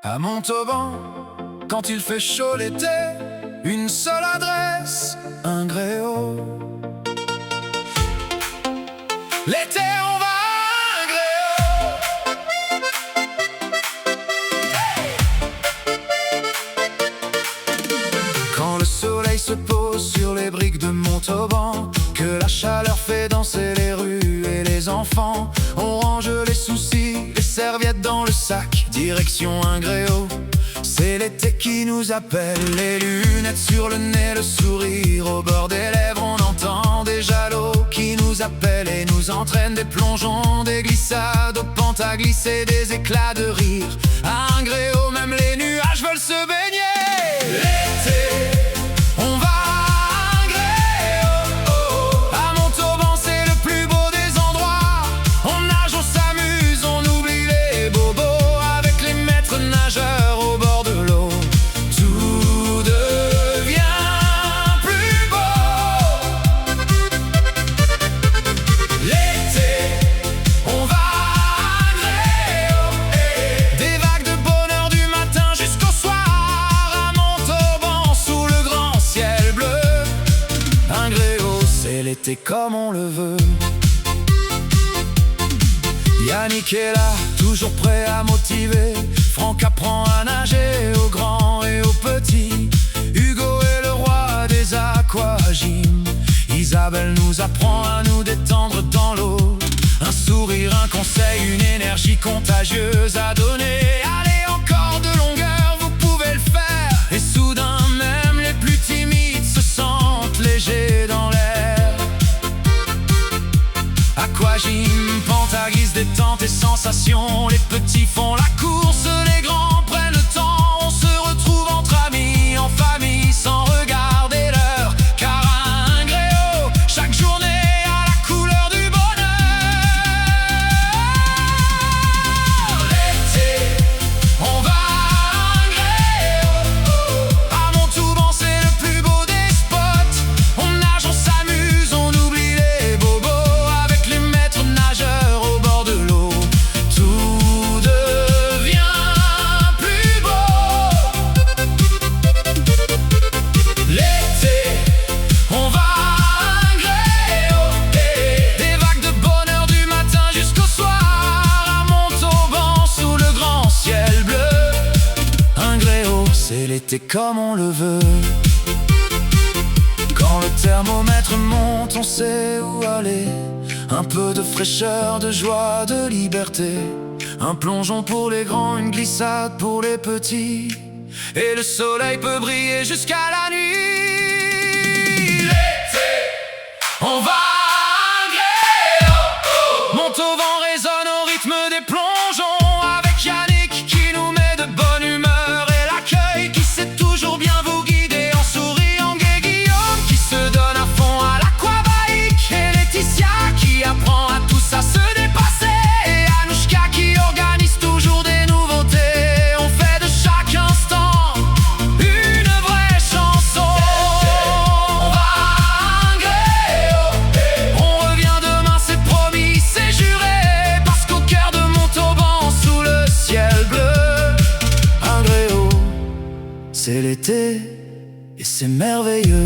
À Montauban, quand il fait chaud l'été, une seule adresse, un Gréo. L'été, on va à un Gréo. Quand le soleil se pose sur les briques de Montauban, que la chaleur fait danser les rues et les enfants, on range les soucis, les serviettes dans le sac, direction un Gréo. C'est l'été qui nous appelle, les lunettes sur le nez, le sourire au bord des lèvres. On entend déjà l'eau qui nous appelle et nous entraîne, des plongeons, des glissades aux pentes à glisser, des éclats de rire. À un Gréo, même les nuages veulent se baigner. L'été, on va à un Gréo. À Montauban, c'est le plus beau des endroits. On nage, on s'amuse, on oublie les bobos avec les maîtres nageurs au bord de l'eau. Tout devient plus beau. L'été, on va à un Gréo. Des vagues de bonheur du matin jusqu'au soir. À Montauban, sous le grand ciel bleu. Un Gréo, c'est l'été comme on le veut. Yannick est là, toujours prêt à motiver. Franck apprend à nager aux grands et aux petits. Hugo est le roi des aquagymes. Isabelle nous apprend à nous détendre dans l'eau. Un sourire, un conseil, une énergie contagieuse à donner. Allez, encore de longueur, vous pouvez le faire. Et soudain, même les plus timides se sentent légers dans l'air. Aquagym, Pentaguise, détente et sensation. Les petits font la course, les grands prennent le temps. On se retrouve entre amis, en famille, sans regarder l'heure. Car à un Gréo, chaque journée a la couleur du bonheur. L'été, on va à un Gréo. À Montauban, c'est le plus beau des spots. On nage, on s'amuse, on oublie les bobos avec les maîtres nageurs au bord de l'eau. Tout devient plus beau. L'été, on va à un Gréo. Des vagues de bonheur du matin jusqu'au soir. À Montauban, sous le grand ciel bleu. Un Gréo, c'est l'été comme on le veut. Quand le thermomètre monte, on sait où aller. Un peu de fraîcheur, de joie, de liberté. Un plongeon pour les grands, une glissade pour les petits. Et le soleil peut briller jusqu'à la nuit. L'été, on va à un Gréo. Montauban résonne au rythme des plongeons. Avec Yannick qui nous met de bonne humeur. Et l'accueil qui sait toujours bien vous guider. En souriant, gai Guillaume qui se donne à fond à l'aquabike. Et Laetitia qui apprend à tous à se dépasser. Et Anouchka qui organise toujours des nouveautés. On fait de chaque instant une vraie chanson. On va à un Gréo. On revient demain, c'est promis, c'est juré. Parce qu'au cœur de Montauban, sous le ciel bleu, un Gréo, c'est l'été et c'est merveilleux.